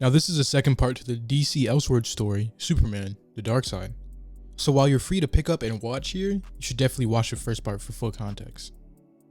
Now this is the second part to the DC Elseworlds story, Superman, the Darkseid. So while you're free to pick up and watch here, you should definitely watch the first part for full context.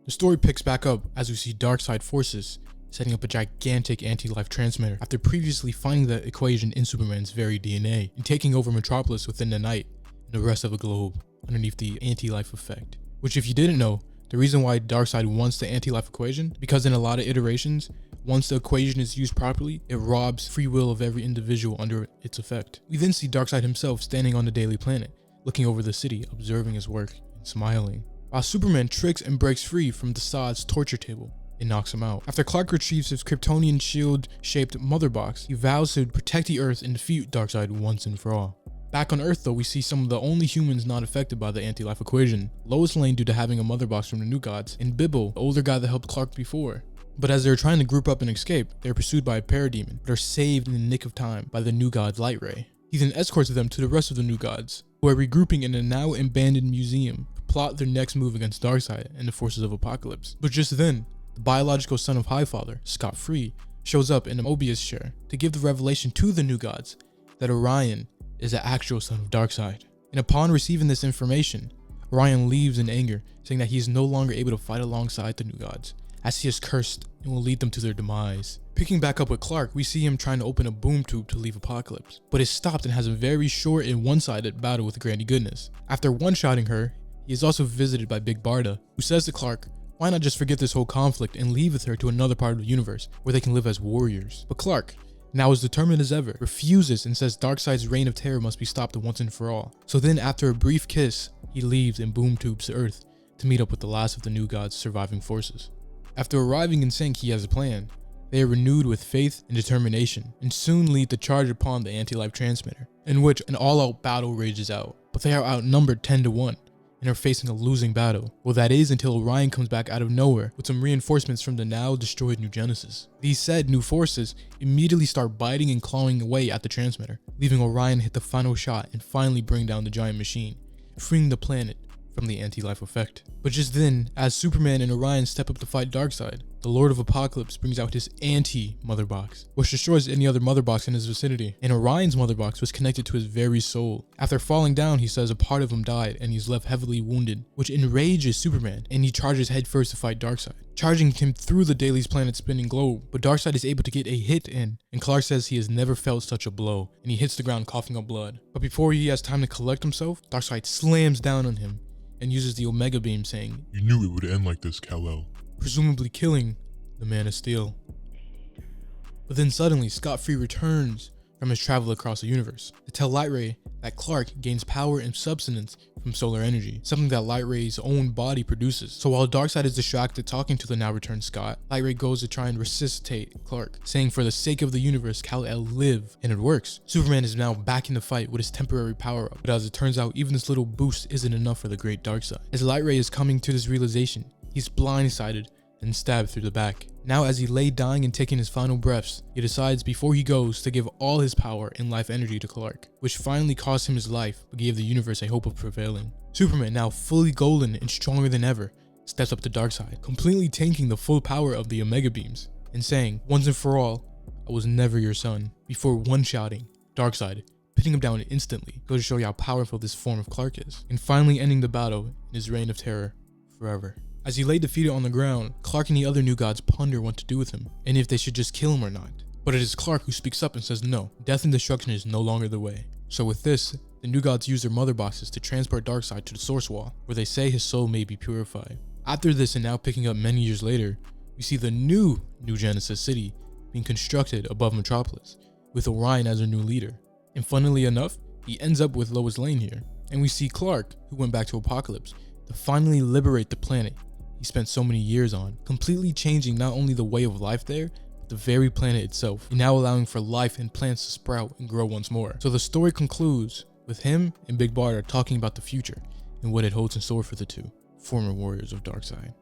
The story picks back up as we see Darkseid forces setting up a gigantic anti-life transmitter after previously finding the equation in Superman's very DNA and taking over Metropolis within the night and the rest of the globe underneath the anti-life effect. Which, if you didn't know, the reason why Darkseid wants the anti-life equation, because in a lot of iterations, once the equation is used properly, it robs free will of every individual under its effect. We then see Darkseid himself standing on the Daily Planet, looking over the city, observing his work and smiling, while Superman tricks and breaks free from Darkseid's torture table and knocks him out. After Clark retrieves his Kryptonian shield-shaped mother box, he vows to protect the Earth and defeat Darkseid once and for all. Back on Earth though, we see some of the only humans not affected by the anti-life equation. Lois Lane due to having a mother box from the New Gods, and Bibble, the older guy that helped Clark before. But as they're trying to group up and escape, they're pursued by a parademon, but are saved in the nick of time by the New God's light ray. He then escorts them to the rest of the New Gods, who are regrouping in a now abandoned museum to plot their next move against Darkseid and the forces of Apocalypse. But just then, the biological son of Highfather, Scott Free, shows up in a Mobius chair to give the revelation to the New Gods that Orion is the actual son of Darkseid. And upon receiving this information, Orion leaves in anger, saying that he is no longer able to fight alongside the New Gods, as he is cursed and will lead them to their demise. Picking back up with Clark, we see him trying to open a boom tube to leave Apocalypse, but is stopped and has a very short and one-sided battle with Granny Goodness. After one-shotting her, he is also visited by Big Barda, who says to Clark, why not just forget this whole conflict and leave with her to another part of the universe where they can live as warriors. But Clark, now as determined as ever, refuses and says Darkseid's reign of terror must be stopped once and for all. So then after a brief kiss, he leaves and boom tubes to Earth to meet up with the last of the New Gods' surviving forces. After arriving in sync, he has a plan. They are renewed with faith and determination, and soon lead to charge upon the anti-life transmitter, in which an all-out battle rages out. But they are outnumbered 10 to 1, and are facing a losing battle. Well, that is until Orion comes back out of nowhere with some reinforcements from the now destroyed New Genesis. These said new forces immediately start biting and clawing away at the transmitter, leaving Orion hit the final shot and finally bring down the giant machine, freeing the planet from the anti-life effect. But just then, as Superman and Orion step up to fight Darkseid, the Lord of Apocalypse brings out his anti-mother box, which destroys any other mother box in his vicinity. And Orion's mother box was connected to his very soul. After falling down, he says a part of him died and he's left heavily wounded, which enrages Superman, and he charges headfirst to fight Darkseid, charging him through the Daily's planet-spinning globe. But Darkseid is able to get a hit in, and Clark says he has never felt such a blow, and he hits the ground coughing up blood. But before he has time to collect himself, Darkseid slams down on him and uses the Omega Beam, saying, "You knew it would end like this, Kal-El," presumably killing the Man of Steel. But then suddenly, Scott Free returns from his travel across the universe to tell Light Ray that Clark gains power and substance from solar energy, something that Light Ray's own body produces. So while Darkseid is distracted talking to the now returned Scott, Light Ray goes to try and resuscitate Clark, saying for the sake of the universe, Kal-El live, and it works. Superman is now back in the fight with his temporary power up, but as it turns out, even this little boost isn't enough for the great Darkseid. As Light Ray is coming to this realization, he's blindsided and stabbed through the back. Now as he lay dying and taking his final breaths, he decides before he goes to give all his power and life energy to Clark, which finally cost him his life but gave the universe a hope of prevailing. Superman, now fully golden and stronger than ever, steps up to Darkseid, completely tanking the full power of the Omega Beams, and saying, once and for all, I was never your son, before one-shotting Darkseid, pitting him down instantly, goes to show you how powerful this form of Clark is, and finally ending the battle in his reign of terror forever. As he lay defeated on the ground, Clark and the other New Gods ponder what to do with him, and if they should just kill him or not. But it is Clark who speaks up and says no, death and destruction is no longer the way. So with this, the New Gods use their mother boxes to transport Darkseid to the Source Wall, where they say his soul may be purified. After this, and now picking up many years later, we see the New Genesis city being constructed above Metropolis, with Orion as their new leader. And funnily enough, he ends up with Lois Lane here. And we see Clark, who went back to Apocalypse, to finally liberate the planet he spent so many years on, completely changing not only the way of life there, but the very planet itself, and now allowing for life and plants to sprout and grow once more. So the story concludes with him and Big Barda talking about the future and what it holds in store for the two former warriors of Darkseid.